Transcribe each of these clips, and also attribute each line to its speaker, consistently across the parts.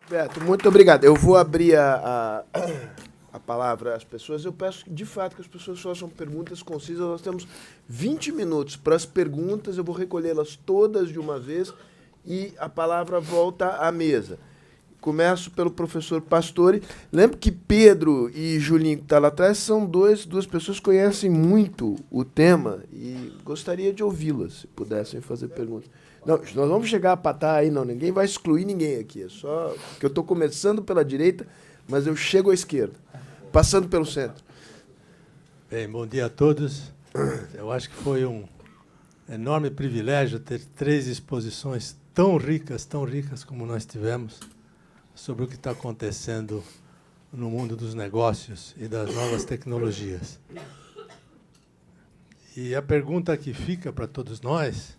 Speaker 1: Beto, muito obrigado. Eu vou abrir a palavra às pessoas. Eu peço, de fato, que as pessoas façam perguntas concisas. Nós temos 20 minutos para as perguntas. Eu vou recolhê-las todas de uma vez e a palavra volta à mesa. Começo pelo professor Pastore. Lembro que Pedro e Julinho, que está lá atrás, são duas pessoas que conhecem muito o tema e gostaria de ouvi-las, se pudessem fazer perguntas. Não, nós vamos chegar a patar aí, não. Ninguém vai excluir ninguém aqui. É só que eu estou começando pela direita, mas eu chego à esquerda, passando pelo centro.
Speaker 2: Bem, bom dia a todos. Eu acho que foi um enorme privilégio ter 3 exposições tão ricas como nós tivemos, sobre o que está acontecendo no mundo dos negócios e das novas tecnologias. E a pergunta que fica para todos nós,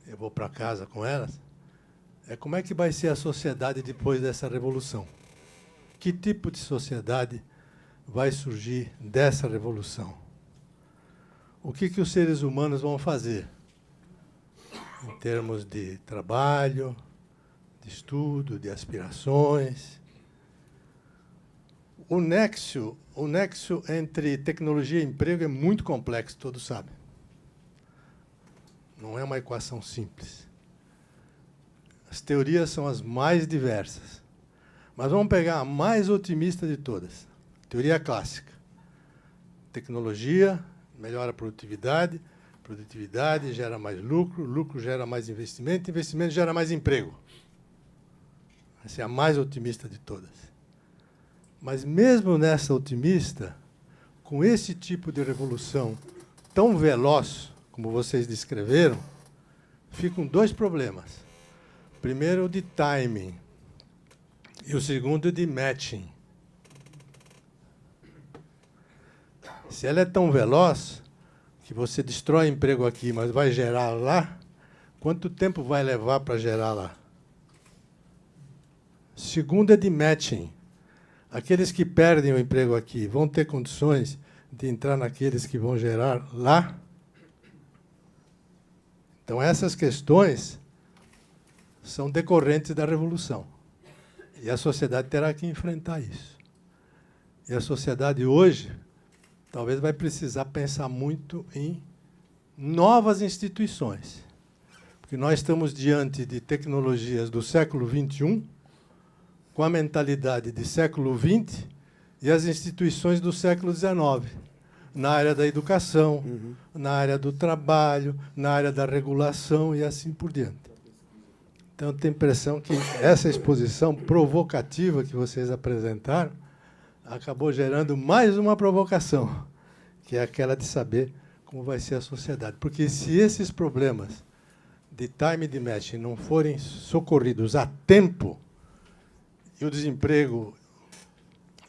Speaker 2: eu vou para casa com elas, é como é que vai ser a sociedade depois dessa revolução? Que tipo de sociedade vai surgir dessa revolução? O que os seres humanos vão fazer em termos de trabalho, de estudo, de aspirações? O nexo entre tecnologia e emprego é muito complexo, todos sabem. Não é uma equação simples. As teorias são as mais diversas. Mas vamos pegar a mais otimista de todas. Teoria clássica. Tecnologia melhora a produtividade, produtividade gera mais lucro, lucro gera mais investimento, investimento gera mais emprego. Essa é a mais otimista de todas. Mas mesmo nessa otimista, com esse tipo de revolução tão veloz, como vocês descreveram, ficam 2 problemas. Primeiro, o de timing, e o segundo, de matching. Se ela é tão veloz que você destrói emprego aqui, mas vai gerar lá, quanto tempo vai levar para gerar lá? Segundo é de matching. Aqueles que perdem o emprego aqui vão ter condições de entrar naqueles que vão gerar lá? Então, essas questões são decorrentes da revolução. E a sociedade terá que enfrentar isso. E a sociedade hoje talvez vai precisar pensar muito em novas instituições. Porque nós estamos diante de tecnologias do século XXI, com a mentalidade de século XX e as instituições do século XIX, na área da educação, na área do trabalho, na área da regulação e assim por diante. Então, eu tenho a impressão que essa exposição provocativa que vocês apresentaram acabou gerando mais uma provocação, que é aquela de saber como vai ser a sociedade. Porque se esses problemas de time e de matching não forem socorridos a tempo, e o desemprego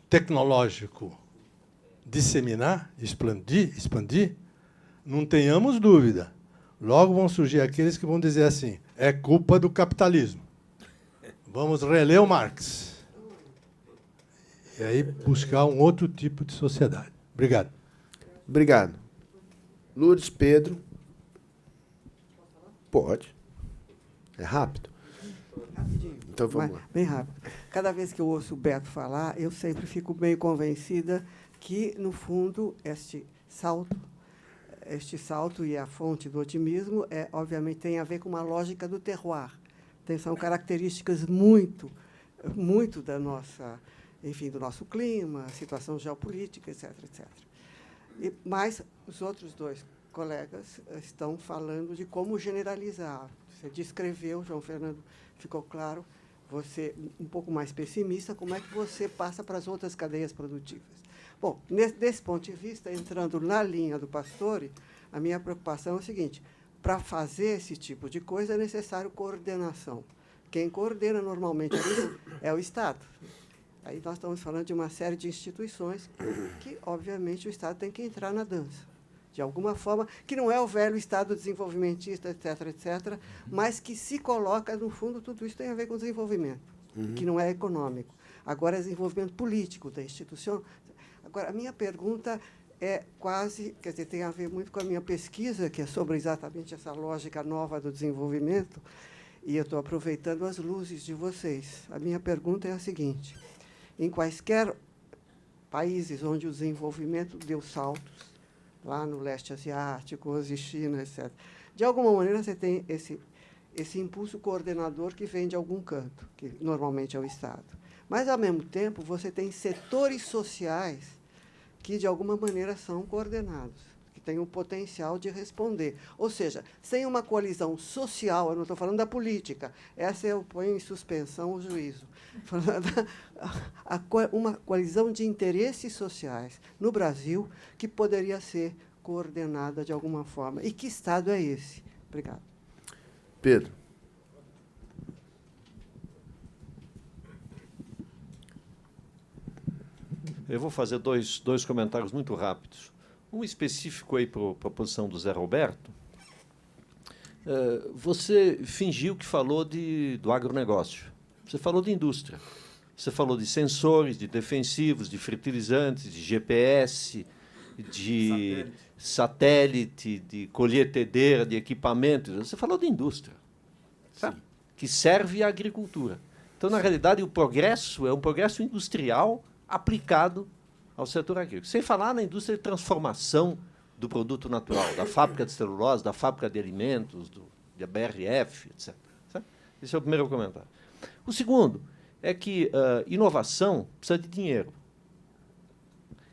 Speaker 2: tecnológico disseminar, expandir, não tenhamos dúvida. Logo vão surgir aqueles que vão dizer assim, é culpa do capitalismo. Vamos reler o Marx. E aí buscar um outro tipo de sociedade. Obrigado.
Speaker 1: Obrigado. Lourdes, Pedro. Pode. É rápido.
Speaker 3: Rapidinho.
Speaker 1: Então vamos lá.
Speaker 3: Bem rápido. Cada vez que eu ouço o Beto falar, eu sempre fico bem convencida que, no fundo, este salto e a fonte do otimismo, obviamente, tem a ver com uma lógica do terroir. São características muito da nossa, enfim, do nosso clima, situação geopolítica, etc., etc. Mas os outros 2 colegas estão falando de como generalizar. Você descreveu, João Fernando, ficou claro, você um pouco mais pessimista, como é que você passa para as outras cadeias produtivas. Bom, desse ponto de vista, entrando na linha do Pastore, a minha preocupação é o seguinte, para fazer esse tipo de coisa é necessário coordenação. Quem coordena normalmente isso é o Estado. Aí nós estamos falando de uma série de instituições que, obviamente, o Estado tem que entrar na dança, de alguma forma, que não é o velho Estado desenvolvimentista, etc., etc., mas que se coloca, no fundo, tudo isso tem a ver com desenvolvimento, que não é econômico. Agora, é desenvolvimento político da instituição. Agora, a minha pergunta é quase, quer dizer, tem a ver muito com a minha pesquisa, que é sobre exatamente essa lógica nova do desenvolvimento, E eu estou aproveitando as luzes de vocês. A minha pergunta é a seguinte: em quaisquer países onde o desenvolvimento deu saltos, lá no leste asiático, Ásia e China, etc., de alguma maneira você tem esse impulso coordenador que vem de algum canto, que normalmente é o Estado. Mas, ao mesmo tempo, você tem setores sociais que, de alguma maneira, são coordenados, que têm o potencial de responder. Ou seja, sem uma coalizão social, eu não estou falando da política, essa eu ponho em suspensão o juízo, uma coalizão de interesses sociais no Brasil que poderia ser coordenada de alguma forma. E que Estado é esse? Obrigado.
Speaker 1: Pedro.
Speaker 4: Eu vou fazer dois comentários muito rápidos. Um específico aí para a posição do Zé Roberto. Você fingiu que falou do agronegócio. Você falou de indústria. Você falou de sensores, de defensivos, de fertilizantes, de GPS, de satélite, de colheitadeira, de equipamentos. Você falou de indústria, sabe? Que serve à agricultura. Então, na realidade, o progresso é um progresso industrial aplicado ao setor agrícola. Sem falar na indústria de transformação do produto natural, da fábrica de celulose, da fábrica de alimentos, da BRF, etc. Sabe? Esse é o primeiro comentário. O segundo é que inovação precisa de dinheiro.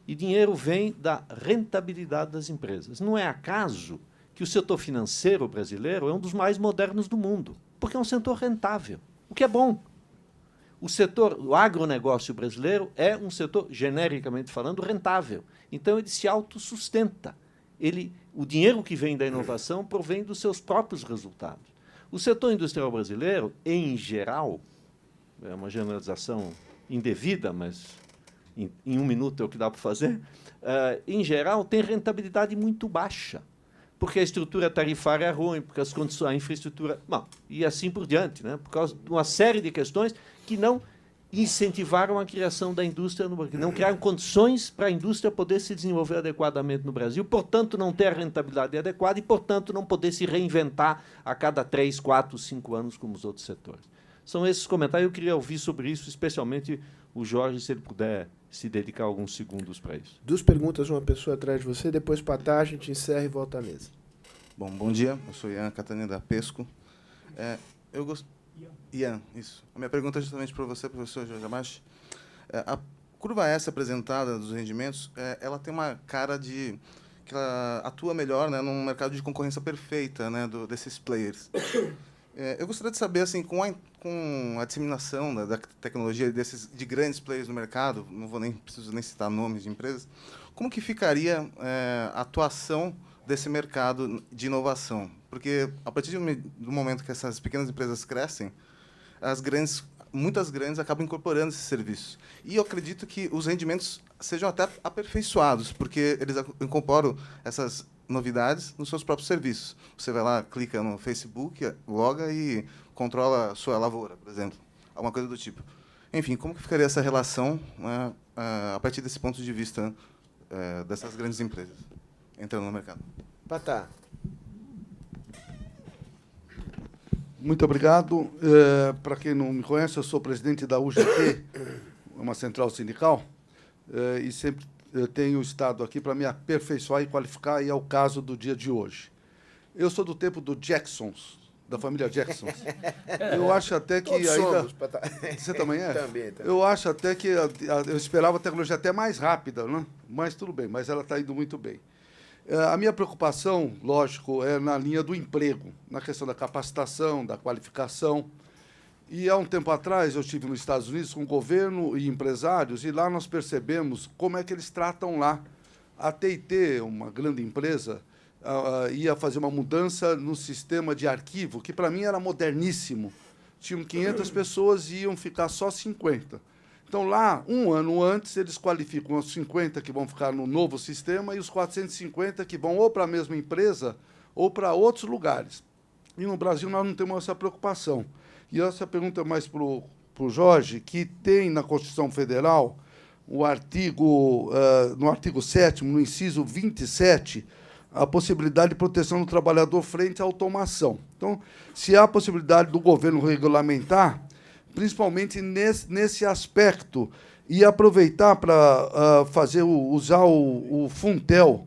Speaker 4: E dinheiro vem da rentabilidade das empresas. Não é acaso que o setor financeiro brasileiro é um dos mais modernos do mundo, porque é um setor rentável, o que é bom. O agronegócio brasileiro é um setor, genericamente falando, rentável. Então, ele se autossustenta. O dinheiro que vem da inovação provém dos seus próprios resultados. O setor industrial brasileiro, em geral, é uma generalização indevida, mas em um minuto é o que dá para fazer, em geral, tem rentabilidade muito baixa, porque a estrutura tarifária é ruim, porque as condições, a infraestrutura... Bom, e assim por diante, né? Por causa de uma série de questões que não incentivaram a criação da indústria no Brasil, não criaram condições para a indústria poder se desenvolver adequadamente no Brasil, portanto, não ter a rentabilidade adequada e, portanto, não poder se reinventar a cada 3, 4, 5 anos como os outros setores. São esses comentários. Eu queria ouvir sobre isso, especialmente o Jorge, se ele puder se dedicar alguns segundos para isso.
Speaker 1: 2 perguntas, uma pessoa atrás de você, depois Patá, a gente encerra e volta à mesa.
Speaker 5: Bom dia. Eu sou Ian Catanha da Pesco. Ian, isso. A minha pergunta é justamente para você, professor Jorge Amashi. A curva S apresentada dos rendimentos, ela tem uma cara de que ela atua melhor, né, num mercado de concorrência perfeita, né, desses players. Eu gostaria de saber, assim, com a disseminação da tecnologia de grandes players no mercado, preciso nem citar nomes de empresas, como que ficaria a atuação desse mercado de inovação? Porque, a partir do momento que essas pequenas empresas crescem, muitas grandes acabam incorporando esse serviço. E eu acredito que os rendimentos sejam até aperfeiçoados, porque eles incorporam essas novidades nos seus próprios serviços. Você vai lá, clica no Facebook, loga e controla a sua lavoura, por exemplo. Alguma coisa do tipo. Enfim, como que ficaria essa relação, né, a partir desse ponto de vista dessas grandes empresas entrando no mercado?
Speaker 1: Patá.
Speaker 6: Muito obrigado. Para quem não me conhece, eu sou presidente da UGT, uma central sindical, e sempre tenho estado aqui para me aperfeiçoar e qualificar, e é o caso do dia de hoje. Eu sou do tempo do Jacksons, da família Jacksons. Eu acho até que...
Speaker 1: Todos somos, Patá.
Speaker 6: Você também é?
Speaker 1: Também.
Speaker 6: Eu acho até que... Eu esperava a tecnologia até mais rápida, né? Mas tudo bem, mas ela está indo muito bem. A minha preocupação, lógico, é na linha do emprego, na questão da capacitação, da qualificação. E, há um tempo atrás, eu estive nos Estados Unidos com o governo e empresários, e lá nós percebemos como é que eles tratam lá. A TIT, uma grande empresa, ia fazer uma mudança no sistema de arquivo, que, para mim, era moderníssimo. Tinham 500 pessoas e iam ficar só 50. Então, lá, um ano antes, eles qualificam os 50 que vão ficar no novo sistema e os 450 que vão ou para a mesma empresa ou para outros lugares. E no Brasil nós não temos essa preocupação. E essa pergunta é mais para o Jorge, que tem na Constituição Federal o artigo, no artigo 7º, no inciso 27, a possibilidade de proteção do trabalhador frente à automação. Então, se há a possibilidade do governo regulamentar, principalmente nesse aspecto, e aproveitar para usar o Funtel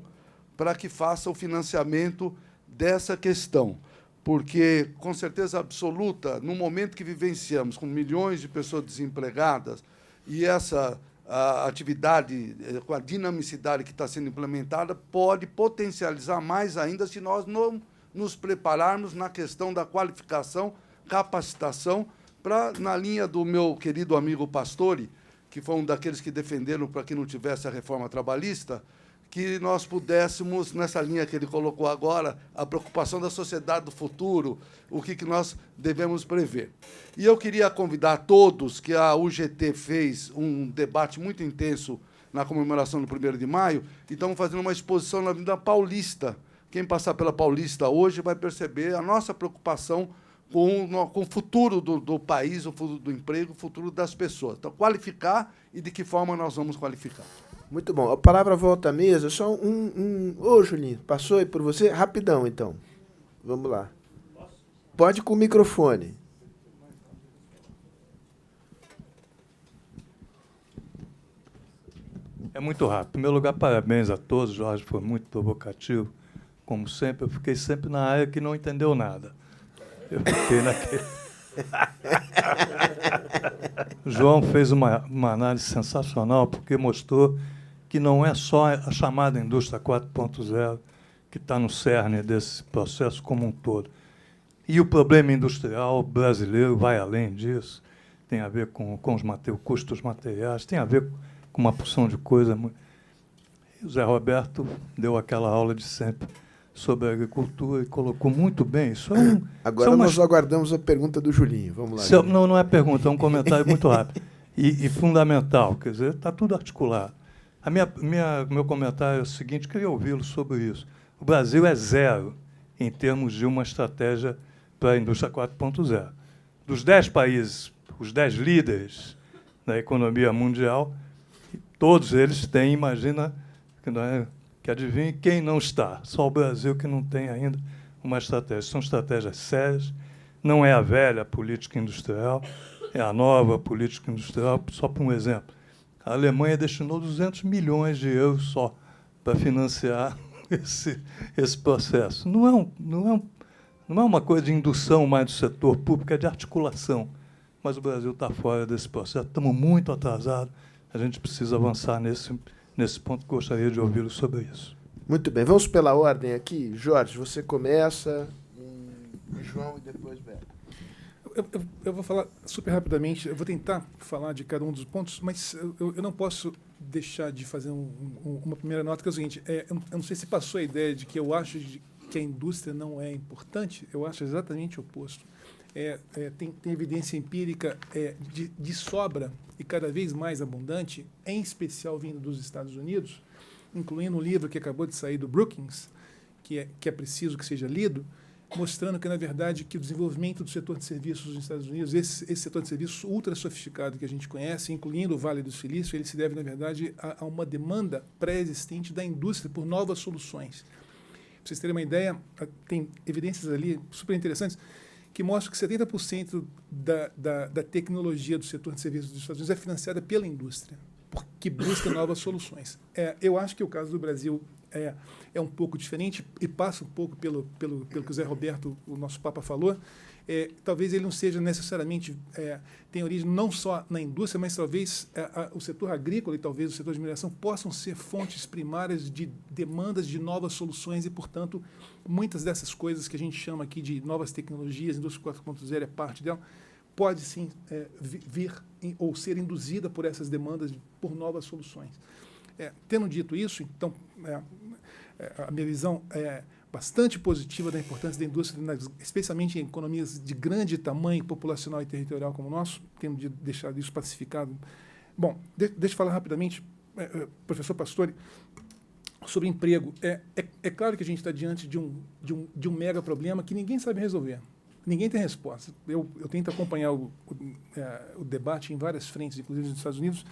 Speaker 6: para que faça o financiamento dessa questão. Porque, com certeza absoluta, no momento que vivenciamos, com milhões de pessoas desempregadas, e essa a atividade, com a dinamicidade que está sendo implementada, pode potencializar mais ainda se nós não nos prepararmos na questão da qualificação, capacitação, para, na linha do meu querido amigo Pastore, que foi um daqueles que defenderam para que não tivesse a reforma trabalhista, que nós pudéssemos, nessa linha que ele colocou agora, a preocupação da sociedade do futuro, o que nós devemos prever. E eu queria convidar todos, que a UGT fez um debate muito intenso na comemoração do 1º de maio, e estamos fazendo uma exposição na Avenida Paulista. Quem passar pela Paulista hoje vai perceber a nossa preocupação com o futuro do país, o futuro do emprego, o futuro das pessoas. Então, qualificar e de que forma nós vamos qualificar.
Speaker 1: Muito bom. A palavra volta à mesa. Só Ô, Julinho, passou aí por você? Rapidão, então. Vamos lá. Pode com o microfone.
Speaker 7: É muito rápido. Em primeiro lugar, parabéns a todos. Jorge foi muito provocativo, como sempre. Eu fiquei sempre na área que não entendeu nada. Eu fiquei naquele... O João fez uma análise sensacional, porque mostrou que não é só a chamada indústria 4.0 que está no cerne desse processo como um todo. E o problema industrial brasileiro vai além disso, tem a ver com os custos materiais, tem a ver com uma porção de coisa. E o Zé Roberto deu aquela aula de sempre sobre a agricultura e colocou muito bem. Isso
Speaker 1: Agora nós aguardamos a pergunta do Julinho. Vamos lá.
Speaker 7: Não é pergunta, é um comentário muito rápido e fundamental. Quer dizer, está tudo articulado. Meu comentário é o seguinte, queria ouvi-lo sobre isso. O Brasil é zero em termos de uma estratégia para a indústria 4.0. Dos 10 países, os 10 líderes da economia mundial, todos eles têm, imagina, que adivinhe quem não está. Só o Brasil que não tem ainda uma estratégia. São estratégias sérias, não é a velha política industrial, é a nova política industrial. Só por um exemplo, a Alemanha destinou 200 milhões de euros só para financiar esse processo. Não é uma coisa de indução mais do setor público, é de articulação. Mas o Brasil está fora desse processo, estamos muito atrasados, a gente precisa avançar nesse ponto. Gostaria de ouvi-lo sobre isso.
Speaker 1: Muito bem, vamos pela ordem aqui. Jorge, você começa, João e depois Beto.
Speaker 8: Eu vou falar super rapidamente, eu vou tentar falar de cada um dos pontos, mas eu não posso deixar de fazer uma primeira nota, que é o seguinte, eu não sei se passou a ideia de que eu acho que a indústria não é importante, eu acho exatamente o oposto. Tem evidência empírica de sobra e cada vez mais abundante, em especial vindo dos Estados Unidos, incluindo um livro que acabou de sair do Brookings, que é preciso que seja lido, mostrando que, na verdade, que o desenvolvimento do setor de serviços nos Estados Unidos, esse setor de serviços ultra sofisticado que a gente conhece, incluindo o Vale do Silício, ele se deve, na verdade, a uma demanda pré-existente da indústria por novas soluções. Para vocês terem uma ideia, tem evidências ali super interessantes que mostram que 70% da tecnologia do setor de serviços dos Estados Unidos é financiada pela indústria, que busca novas soluções. Eu acho que o caso do Brasil é um pouco diferente e passa um pouco pelo que o Zé Roberto, o nosso Papa, falou. Talvez ele não seja necessariamente, tem origem não só na indústria, mas talvez o setor agrícola e talvez o setor de mineração possam ser fontes primárias de demandas de novas soluções e, portanto, muitas dessas coisas que a gente chama aqui de novas tecnologias, indústria 4.0 é parte dela, pode sim vir ou ser induzida por essas demandas, por novas soluções. Tendo dito isso, então, a minha visão é bastante positiva da importância da indústria, especialmente em economias de grande tamanho populacional e territorial como o nosso, tendo de deixar isso pacificado. Bom, deixa eu falar rapidamente, professor Pastore, sobre emprego. É claro que a gente está diante de um mega problema que ninguém sabe resolver. Ninguém tem resposta. Eu tento acompanhar o debate em várias frentes, inclusive nos Estados Unidos.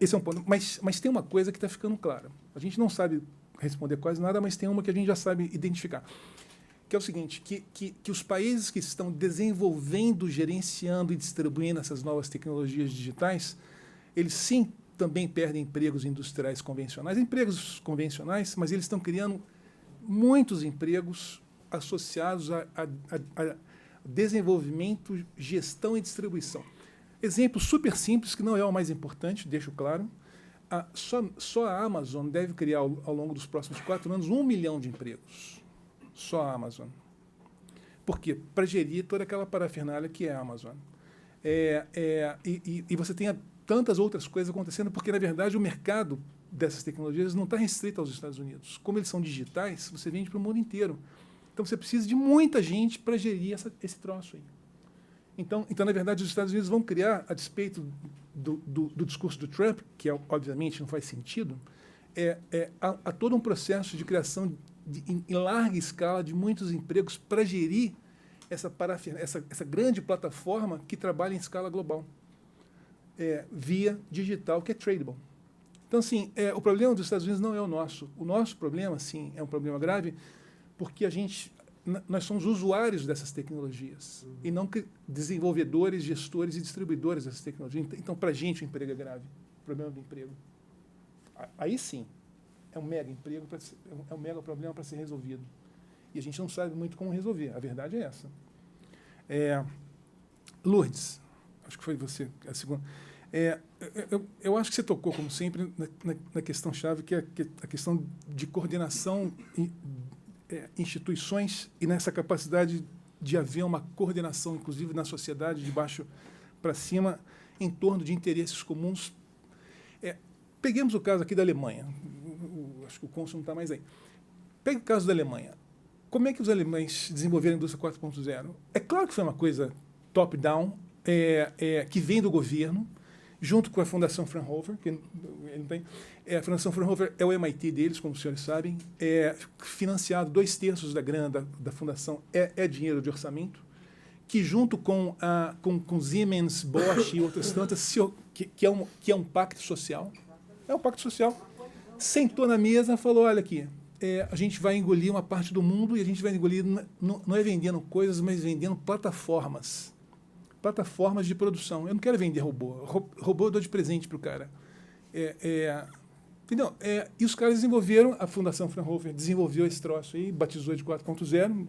Speaker 8: Esse é um ponto. Mas tem uma coisa que está ficando clara. A gente não sabe responder quase nada, mas tem uma que a gente já sabe identificar, que é o seguinte, que os países que estão desenvolvendo, gerenciando e distribuindo essas novas tecnologias digitais, eles sim também perdem empregos industriais convencionais, mas eles estão criando muitos empregos associados a desenvolvimento, gestão e distribuição. Exemplo super simples, que não é o mais importante, deixo claro. Só a Amazon deve criar, ao longo dos próximos 4 anos, 1 milhão de empregos. Só a Amazon. Por quê? Para gerir toda aquela parafernália que é a Amazon. E você tem tantas outras coisas acontecendo, porque, na verdade, o mercado dessas tecnologias não está restrito aos Estados Unidos. Como eles são digitais, você vende para o mundo inteiro. Então, você precisa de muita gente para gerir esse troço aí. Então, na verdade, os Estados Unidos vão criar, a despeito do discurso do Trump, que obviamente não faz sentido, há todo um processo de criação em larga escala de muitos empregos para gerir essa grande plataforma que trabalha em escala global, via digital, que é tradable. Então, assim, o problema dos Estados Unidos não é o nosso. O nosso problema, sim, é um problema grave, porque nós somos usuários dessas tecnologias e não desenvolvedores, gestores e distribuidores dessas tecnologias. Então, para a gente, o emprego é grave, o problema do emprego. Aí sim, é um mega emprego, é um mega problema para ser resolvido. E a gente não sabe muito como resolver. A verdade é essa. Lourdes, acho que foi você a segunda. Eu acho que você tocou, como sempre, na questão-chave, que é a questão de coordenação instituições e nessa capacidade de haver uma coordenação, inclusive na sociedade, de baixo para cima, em torno de interesses comuns. Peguemos o caso aqui da Alemanha. Acho que o cônsul não está mais aí. Pegue o caso da Alemanha. Como é que os alemães desenvolveram a indústria 4.0? É claro que foi uma coisa top-down, que vem do governo, junto com a Fundação Fraunhofer, que ele não tem. A Fundação Fraunhofer é o MIT deles, como os senhores sabem, financiado 2/3 da grana da fundação é dinheiro de orçamento, que junto com Siemens, Bosch e outras tantas, que é um pacto social, é um pacto social, sentou na mesa e falou, olha aqui, a gente vai engolir uma parte do mundo e a gente vai engolir, não é vendendo coisas, mas vendendo plataformas de produção. Eu não quero vender robô. Robô eu dou de presente para o cara. Entendeu? E os caras desenvolveram, a Fundação Fraunhofer desenvolveu esse troço aí, batizou de 4.0,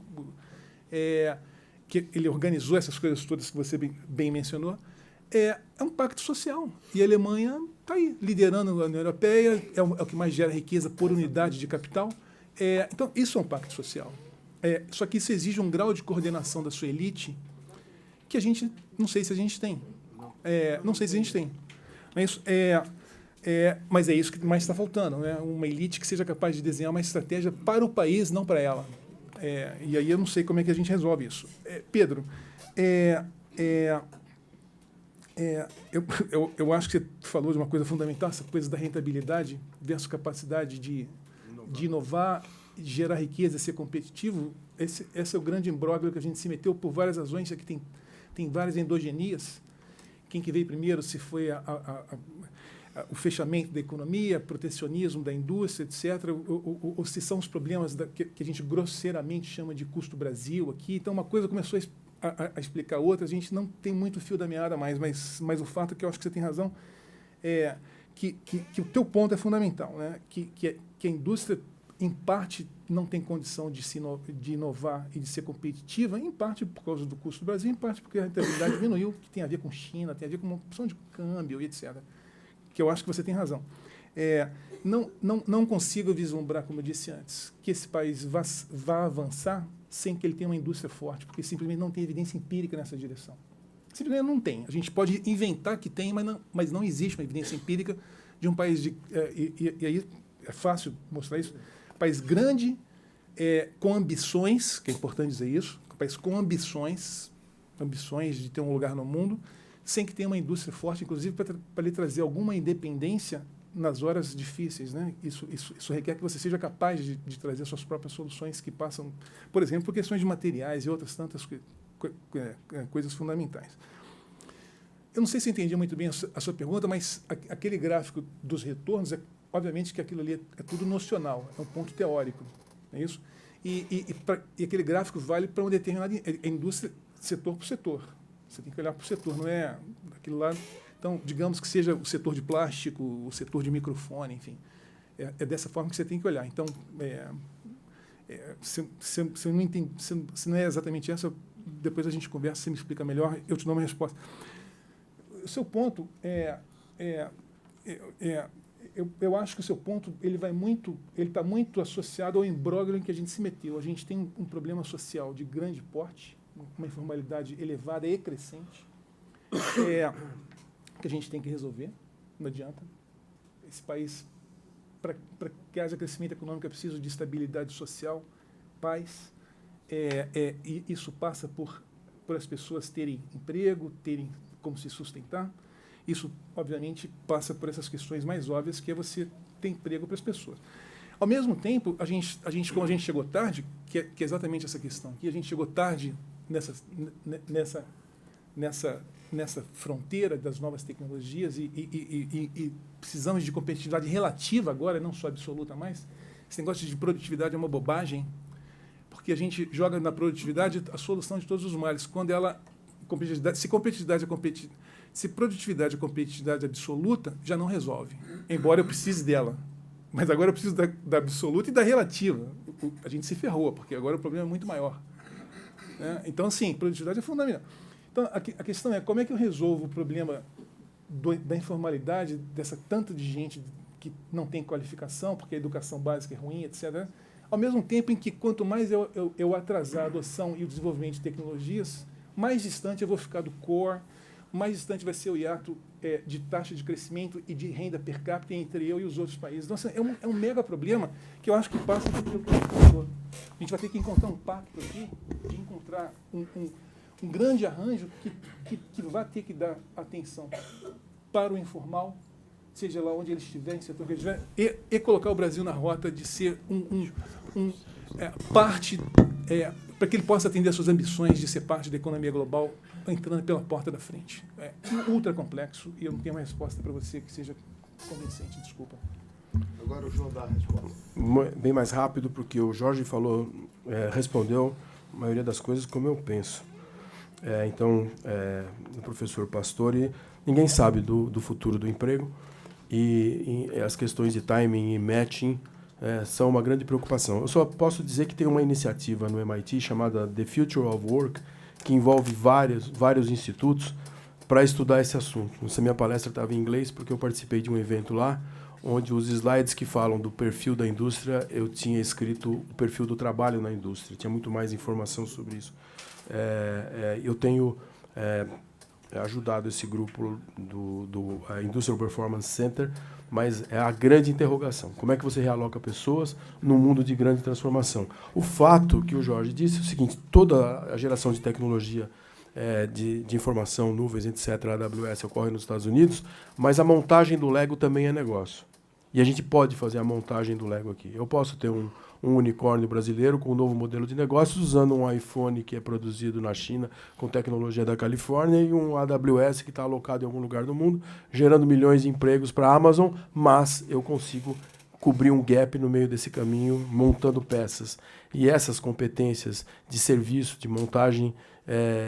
Speaker 8: que ele organizou essas coisas todas que você bem mencionou. É um pacto social. E a Alemanha está aí, liderando a União Europeia, é o que mais gera riqueza por unidade de capital. Então, isso é um pacto social. Só que isso exige um grau de coordenação da sua elite que a gente, não sei se a gente tem. Não sei se a gente tem. Mas é isso que mais está faltando, né? Uma elite que seja capaz de desenhar uma estratégia para o país, não para ela. E aí eu não sei como é que a gente resolve isso. Pedro, eu acho que você falou de uma coisa fundamental, essa coisa da rentabilidade versus capacidade de inovar, gerar riqueza, ser competitivo. Esse é o grande imbróglio que a gente se meteu por várias razões. Aqui tem várias endogenias. Quem que veio primeiro, se foi o fechamento da economia, protecionismo da indústria, etc., ou se são os problemas que a gente grosseiramente chama de custo Brasil aqui. Então, uma coisa começou a explicar outra, a gente não tem muito fio da meada mais, mas o fato é que eu acho que você tem razão, que o teu ponto é fundamental, né? Que a indústria, em parte, não tem condição de inovar e de ser competitiva, em parte por causa do custo do Brasil, em parte porque a rentabilidade diminuiu, que tem a ver com China, tem a ver com uma opção de câmbio, etc., que eu acho que você tem razão. Não consigo vislumbrar, como eu disse antes, que esse país vá avançar sem que ele tenha uma indústria forte, porque simplesmente não tem evidência empírica nessa direção. Simplesmente não tem. A gente pode inventar que tem, mas não existe uma evidência empírica de um país e aí é fácil mostrar isso, um país grande, com ambições, que é importante dizer isso, um país com ambições de ter um lugar no mundo, sem que tenha uma indústria forte, inclusive para lhe trazer alguma independência nas horas difíceis, né? Isso requer que você seja capaz de trazer suas próprias soluções que passam, por exemplo, por questões de materiais e outras tantas coisas fundamentais. Eu não sei se eu entendi muito bem a sua pergunta, mas aquele gráfico dos retornos obviamente que aquilo ali é tudo nocional, é um ponto teórico, não é isso? E aquele gráfico vale para uma determinada indústria, setor por setor. Você tem que olhar para o setor, não é aquilo lá. Então, digamos que seja o setor de plástico, o setor de microfone, enfim. É dessa forma que você tem que olhar. Então, se não entende, se não é exatamente essa, depois a gente conversa, você me explica melhor, eu te dou uma resposta. O seu ponto eu acho que o seu ponto ele está muito associado ao imbróglio em que a gente se meteu. A gente tem um problema social de grande porte, uma informalidade elevada e crescente, que a gente tem que resolver. Não adianta. Esse país, para que haja crescimento econômico, é preciso de estabilidade social, paz. E isso passa por as pessoas terem emprego, terem como se sustentar. Isso, obviamente, passa por essas questões mais óbvias, que é você ter emprego para as pessoas. Ao mesmo tempo, como a gente chegou tarde, que é exatamente essa questão, que a gente chegou tarde nessa fronteira das novas tecnologias e precisamos de competitividade relativa agora, não só absoluta mais. Esse negócio de produtividade é uma bobagem, porque a gente joga na produtividade a solução de todos os males. Quando se produtividade é competitividade absoluta, já não resolve, embora eu precise dela. Mas agora eu preciso da absoluta e da relativa. A gente se ferrou, porque agora o problema é muito maior. Então, assim, produtividade é fundamental. Então, a questão é como é que eu resolvo o problema da informalidade, dessa tanta de gente que não tem qualificação, porque a educação básica é ruim, etc., ao mesmo tempo em que quanto mais eu atrasar a adoção e o desenvolvimento de tecnologias, mais distante eu vou ficar do core, mais distante vai ser o hiato de taxa de crescimento e de renda per capita entre eu e os outros países. Então, assim, é um mega problema que eu acho que passa por aquilo que a gente falou. A gente vai ter que encontrar um pacto aqui, de encontrar um grande arranjo que vai ter que dar atenção para o informal, seja lá onde ele estiver, em setor que ele estiver, e colocar o Brasil na rota de ser parte, para que ele possa atender às suas ambições de ser parte da economia global, entrando pela porta da frente. É ultra complexo e eu não tenho uma resposta para você que seja convincente, desculpa.
Speaker 1: Agora o João dá a resposta.
Speaker 9: Bem mais rápido, porque o Jorge falou, respondeu a maioria das coisas como eu penso. Então, o professor Pastore, ninguém sabe do futuro do emprego e as questões de timing e matching são uma grande preocupação. Eu só posso dizer que tem uma iniciativa no MIT chamada The Future of Work, que envolve vários institutos para estudar esse assunto. Essa minha palestra estava em inglês porque eu participei de um evento lá, onde os slides que falam do perfil da indústria, eu tinha escrito o perfil do trabalho na indústria. Tinha muito mais informação sobre isso. Eu tenho ajudado esse grupo do Industrial Performance Center, mas é a grande interrogação. Como é que você realoca pessoas num mundo de grande transformação? O fato que o Jorge disse é o seguinte, toda a geração de tecnologia de informação, nuvens, etc., a AWS ocorre nos Estados Unidos, mas a montagem do Lego também é negócio. E a gente pode fazer a montagem do Lego aqui. Eu posso ter um unicórnio brasileiro com um novo modelo de negócios, usando um iPhone que é produzido na China com tecnologia da Califórnia e um AWS que está alocado em algum lugar do mundo, gerando milhões de empregos para a Amazon, mas eu consigo cobrir um gap no meio desse caminho, montando peças. E essas competências de serviço, de montagem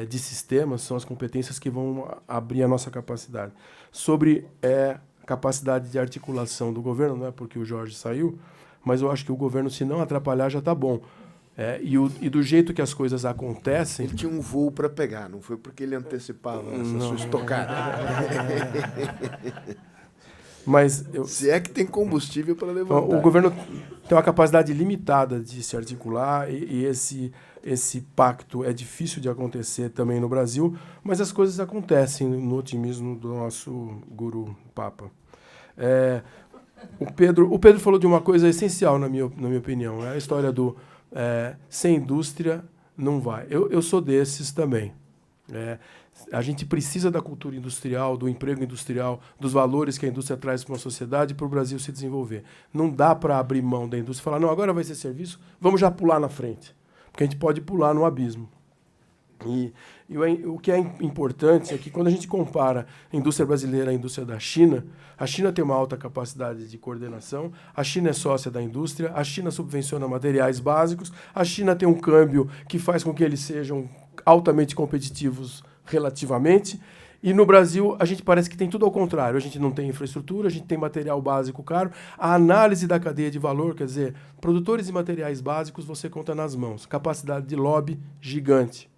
Speaker 9: de sistemas, são as competências que vão abrir a nossa capacidade. Sobre capacidade de articulação do governo, não é porque o Jorge saiu, mas eu acho que o governo, se não atrapalhar, já está bom. E do jeito que as coisas acontecem...
Speaker 1: Ele tinha um voo para pegar, não foi porque ele antecipava essa sua estocada.
Speaker 9: Mas
Speaker 1: se é que tem combustível para levantar.
Speaker 9: O governo tem uma capacidade limitada de se articular e esse pacto é difícil de acontecer também no Brasil, mas as coisas acontecem no otimismo do nosso guru Papa. O Pedro falou de uma coisa essencial, na minha opinião, a história do sem indústria não vai. Eu sou desses também. A gente precisa da cultura industrial, do emprego industrial, dos valores que a indústria traz para uma sociedade para o Brasil se desenvolver. Não dá para abrir mão da indústria e falar, não, agora vai ser serviço, vamos já pular na frente. Porque a gente pode pular no abismo. O que é importante é que, quando a gente compara a indústria brasileira à indústria da China, a China tem uma alta capacidade de coordenação, a China é sócia da indústria, a China subvenciona materiais básicos, a China tem um câmbio que faz com que eles sejam altamente competitivos relativamente, e no Brasil a gente parece que tem tudo ao contrário. A gente não tem infraestrutura, a gente tem material básico caro. A análise da cadeia de valor, quer dizer, produtores de materiais básicos você conta nas mãos. Capacidade de lobby gigante.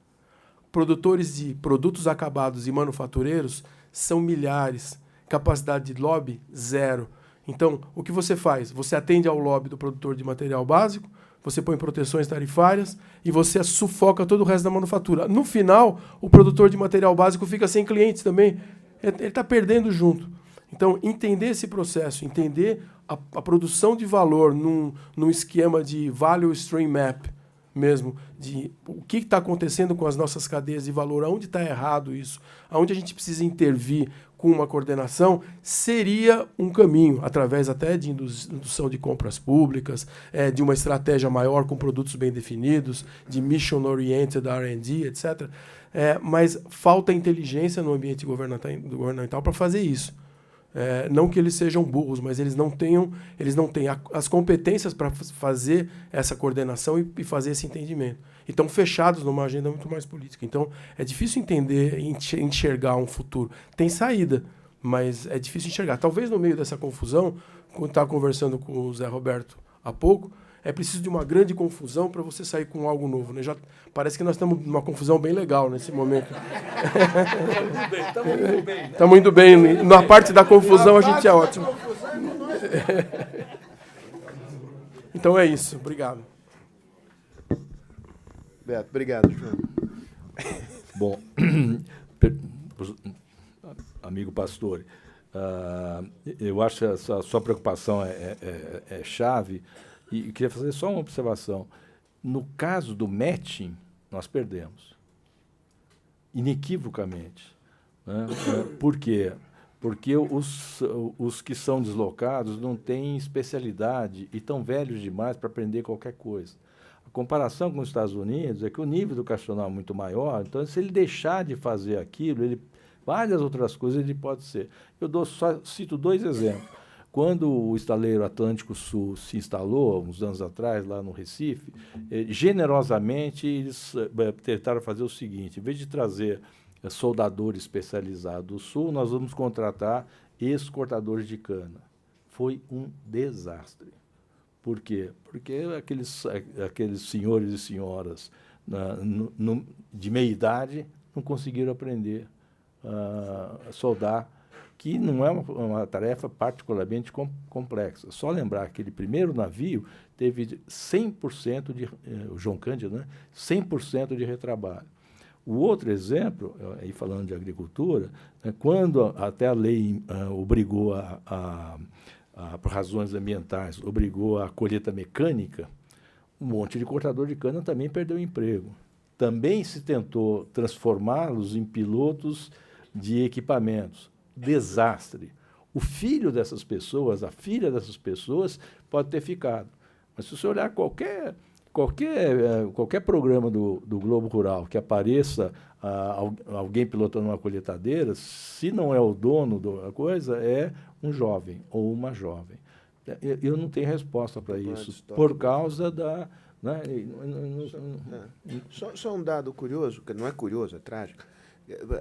Speaker 9: Produtores de produtos acabados e manufatureiros são milhares. Capacidade de lobby, zero. Então, o que você faz? Você atende ao lobby do produtor de material básico, você põe proteções tarifárias e você sufoca todo o resto da manufatura. No final, o produtor de material básico fica sem clientes também. Ele está perdendo junto. Então, entender esse processo, entender a produção de valor num esquema de value stream map mesmo, de o que está acontecendo com as nossas cadeias de valor, aonde está errado isso, aonde a gente precisa intervir com uma coordenação, seria um caminho, através até de indução de compras públicas, de uma estratégia maior com produtos bem definidos, de mission-oriented R&D, etc. Mas falta inteligência no ambiente governamental para fazer isso. Não que eles sejam burros, mas eles não têm as competências para fazer essa coordenação e fazer esse entendimento. E estão fechados numa agenda muito mais política. Então, é difícil entender e enxergar um futuro. Tem saída, mas é difícil enxergar. Talvez no meio dessa confusão, quando estava conversando com o Zé Roberto há pouco, é preciso de uma grande confusão para você sair com algo novo, né? Já parece que nós estamos numa confusão bem legal nesse momento. Estamos indo bem. Na parte da confusão a gente é ótimo. Então é isso. Obrigado.
Speaker 1: Beto, obrigado, João.
Speaker 10: Bom, amigo Pastore, eu acho que a sua preocupação é chave. E queria fazer só uma observação. No caso do matching, nós perdemos. Inequivocamente. Né? Por quê? Porque os que são deslocados não têm especialidade e estão velhos demais para aprender qualquer coisa. A comparação com os Estados Unidos é que o nível educacional é muito maior, então, se ele deixar de fazer aquilo, várias outras coisas ele pode ser. Só cito 2 exemplos. Quando o estaleiro Atlântico Sul se instalou, uns anos atrás, lá no Recife, generosamente eles tentaram fazer o seguinte: em vez de trazer soldadores especializados do Sul, nós vamos contratar ex-cortadores de cana. Foi um desastre. Por quê? Porque aqueles senhores e senhoras de meia idade não conseguiram aprender a soldar, que não é uma tarefa particularmente complexa. Só lembrar que aquele primeiro navio teve 100% o João Cândido, né? 100% de retrabalho. O outro exemplo, aí falando de agricultura, quando até a lei obrigou, por razões ambientais, obrigou a colheita mecânica, um monte de cortador de cana também perdeu o emprego. Também se tentou transformá-los em pilotos de equipamentos. Desastre. O filho dessas pessoas, a filha dessas pessoas pode ter ficado. Mas se você olhar qualquer programa do Globo Rural que apareça alguém pilotando uma colheitadeira, se não é o dono da coisa, é um jovem ou uma jovem. Eu não tenho resposta para isso, por causa da... Né,
Speaker 1: Só um dado curioso, que não é curioso, é trágico.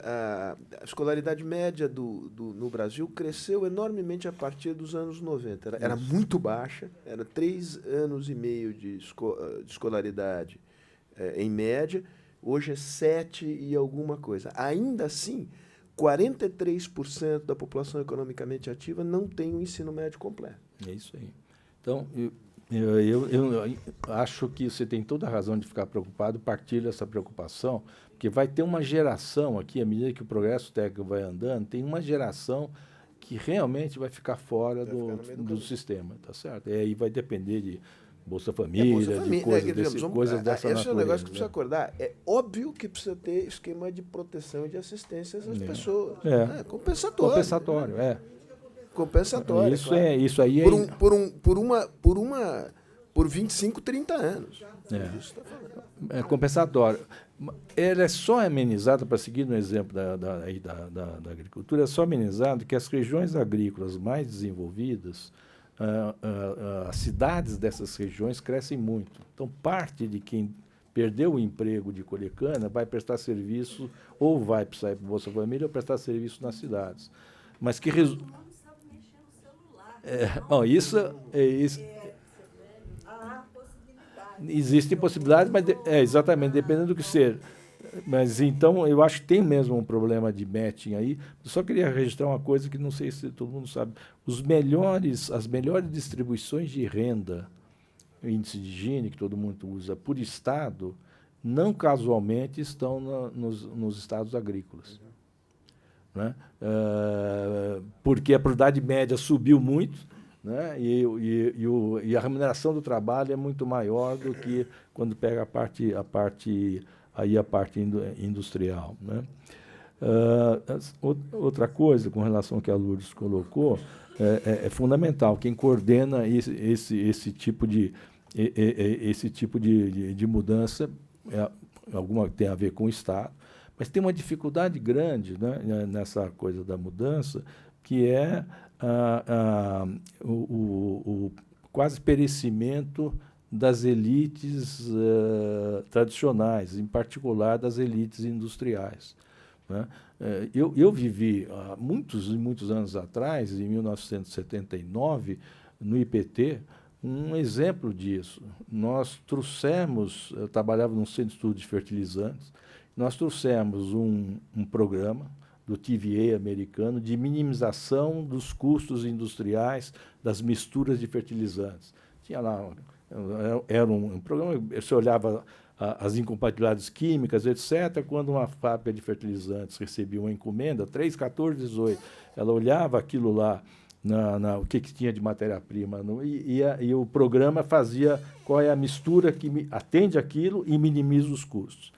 Speaker 1: A escolaridade média no Brasil cresceu enormemente a partir dos anos 90. Era muito baixa, era 3 anos e meio de escolaridade em média, hoje é 7 e alguma coisa. Ainda assim, 43% da população economicamente ativa não tem o ensino médio completo.
Speaker 10: É isso aí. Então, eu acho que você tem toda a razão de ficar preocupado, partilho essa preocupação, porque vai ter uma geração aqui, à medida que o progresso técnico vai andando, tem uma geração que realmente vai ficar fora do sistema, tá certo? E aí vai depender de Bolsa Família, de coisas dessa natureza.
Speaker 1: Esse é um negócio que precisa acordar. É óbvio que precisa ter esquema de proteção e de assistência às pessoas. Compensatório.
Speaker 10: Compensatório,
Speaker 1: Compensatório.
Speaker 10: Isso aí é...
Speaker 1: Por 25, 30 anos.
Speaker 10: É compensatório. Ela é só amenizada, para seguir no exemplo da agricultura, é só amenizada que as regiões agrícolas mais desenvolvidas, as cidades dessas regiões crescem muito. Então, parte de quem perdeu o emprego de colher cana vai prestar serviço, ou vai sair para o Bolsa Família, ou prestar serviço nas cidades. Mas que bom, isso. Existem possibilidades, mas exatamente, dependendo do que ser. Mas então eu acho que tem mesmo um problema de matching aí. Eu só queria registrar uma coisa que não sei se todo mundo sabe. As melhores distribuições de renda, o índice de Gini, que todo mundo usa, por estado, não casualmente estão nos estados agrícolas. Né? Porque a produtividade média subiu muito, né? E a remuneração do trabalho é muito maior do que quando pega a parte industrial. Né? Outra coisa com relação ao que a Lourdes colocou, é fundamental. Quem coordena esse tipo de mudança alguma tem a ver com o Estado, mas tem uma dificuldade grande, né, nessa coisa da mudança, que é o quase perecimento das elites tradicionais, em particular das elites industriais. Né? Eu vivi há muitos anos atrás, em 1979, no IPT, um exemplo disso. Nós trouxemos, eu trabalhava num centro de estudo de fertilizantes, nós trouxemos um programa do TVA americano de minimização dos custos industriais das misturas de fertilizantes. Tinha lá, era um programa, você olhava as incompatibilidades químicas, etc. Quando uma fábrica de fertilizantes recebia uma encomenda, 3, 14, 18, ela olhava aquilo lá, o que tinha de matéria-prima, e o programa fazia qual é a mistura que atende aquilo e minimiza os custos.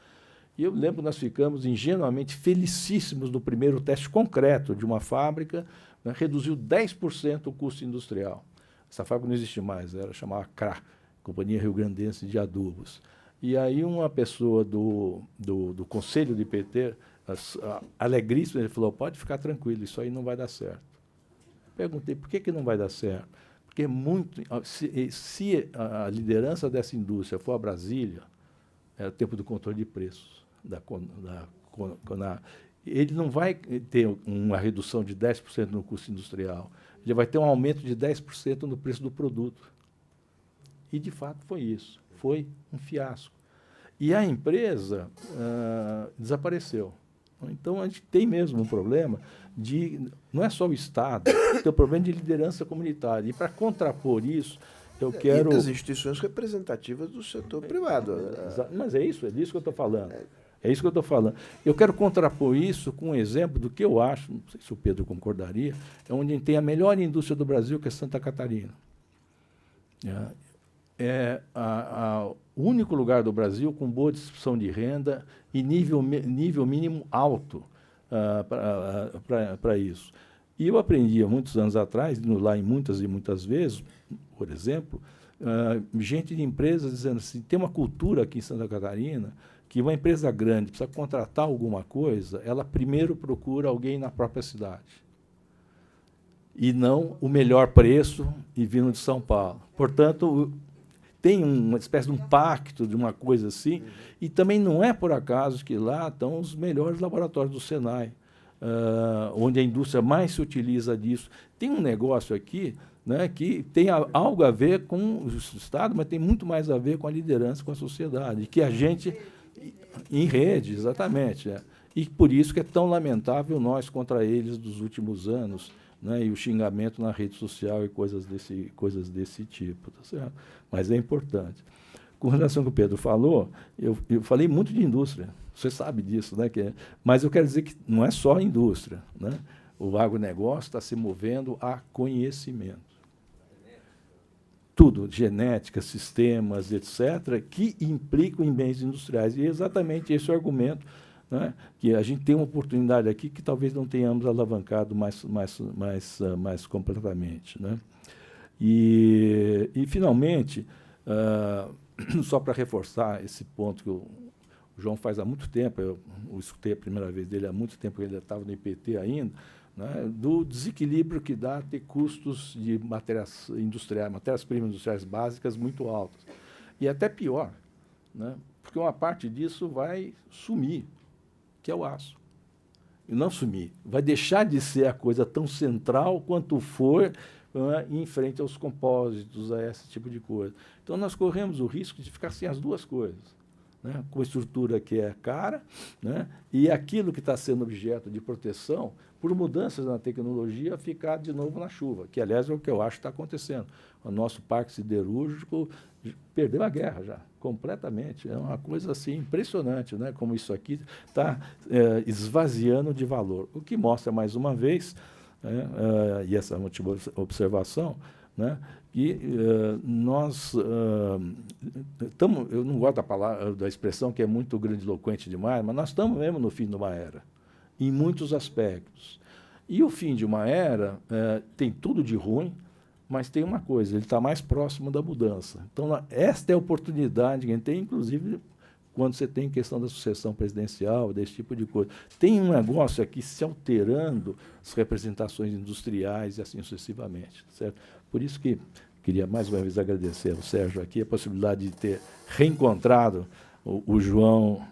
Speaker 10: E eu lembro que nós ficamos ingenuamente felicíssimos no primeiro teste concreto de uma fábrica, né, reduziu 10% o custo industrial. Essa fábrica não existe mais, era chamada CRA, Companhia Rio Grandense de Adubos. E aí uma pessoa do conselho de PT, alegríssima, ele falou, pode ficar tranquilo, isso aí não vai dar certo. Perguntei, por que não vai dar certo? Porque se a liderança dessa indústria for a Brasília, é o tempo do controle de preços. Ele não vai ter uma redução de 10% no custo industrial, ele vai ter um aumento de 10% no preço do produto. E, de fato, foi isso. Foi um fiasco. E a empresa desapareceu. Então, a gente tem mesmo um problema não é só o Estado, tem um problema de liderança comunitária. E, para contrapor isso, eu quero...
Speaker 1: E das instituições representativas do setor privado.
Speaker 10: Mas é disso que eu estou falando. É isso que eu estou falando. Eu quero contrapor isso com um exemplo do que eu acho, não sei se o Pedro concordaria, é onde tem a melhor indústria do Brasil, que é Santa Catarina. É o único lugar do Brasil com boa distribuição de renda e nível mínimo alto para isso. E eu aprendi há muitos anos atrás, indo lá muitas e muitas vezes, por exemplo, gente de empresas dizendo assim, tem uma cultura aqui em Santa Catarina que uma empresa grande precisa contratar alguma coisa, ela primeiro procura alguém na própria cidade. E não o melhor preço e vindo de São Paulo. Portanto, tem uma espécie de um pacto, de uma coisa assim, e também não é por acaso que lá estão os melhores laboratórios do Senai, onde a indústria mais se utiliza disso. Tem um negócio aqui, né, que tem algo a ver com o Estado, mas tem muito mais a ver com a liderança, com a sociedade, que a gente... Em rede, exatamente. E por isso que é tão lamentável nós contra eles dos últimos anos, né, e o xingamento na rede social e coisas desse tipo. Tá certo? Mas é importante. Com relação ao que o Pedro falou, eu falei muito de indústria, você sabe disso, né? Mas eu quero dizer que não é só a indústria. Né? O agronegócio está se movendo a conhecimento. Tudo, genética, sistemas, etc., que implicam em bens industriais. E é exatamente esse o argumento, né, que a gente tem uma oportunidade aqui que talvez não tenhamos alavancado mais completamente. Né? E finalmente, só para reforçar esse ponto que O João faz há muito tempo, eu o escutei a primeira vez dele há muito tempo, ele estava no IPT ainda, né, do desequilíbrio que dá ter custos de matérias industriais, matérias-primas industriais básicas muito altas. E até pior, né, porque uma parte disso vai sumir, que é o aço. E não sumir, vai deixar de ser a coisa tão central quanto for, né, em frente aos compósitos, a esse tipo de coisa. Então, nós corremos o risco de ficar sem as duas coisas, né, com a estrutura que é cara, né, e aquilo que está sendo objeto de proteção, por mudanças na tecnologia, ficar de novo na chuva, que, aliás, é o que eu acho que está acontecendo. O nosso parque siderúrgico perdeu a guerra já, completamente. É uma coisa assim impressionante, né, como isso aqui está esvaziando de valor. O que mostra, mais uma vez, e essa é uma observação, né, que nós estamos, eu não gosto da palavra, da expressão que é muito grandiloquente demais, mas nós estamos mesmo no fim de uma era, em muitos aspectos. E o fim de uma era tem tudo de ruim, mas tem uma coisa, ele está mais próximo da mudança. Então, esta é a oportunidade que a gente tem, inclusive, quando você tem questão da sucessão presidencial, desse tipo de coisa. Tem um negócio aqui se alterando, as representações industriais e assim sucessivamente. Certo? Por isso que queria mais uma vez agradecer ao Sérgio aqui a possibilidade de ter reencontrado o João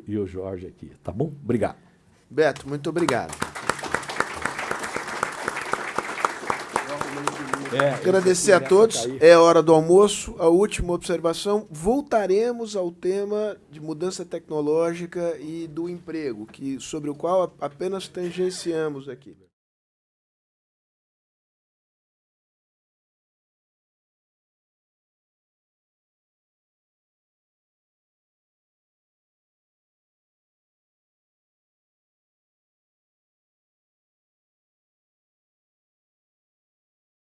Speaker 10: e o Jorge aqui. Tá bom? Obrigado.
Speaker 1: Beto, muito obrigado. Agradecer a todos. É hora do almoço. A última observação. Voltaremos ao tema de mudança tecnológica e do emprego, sobre o qual apenas tangenciamos aqui.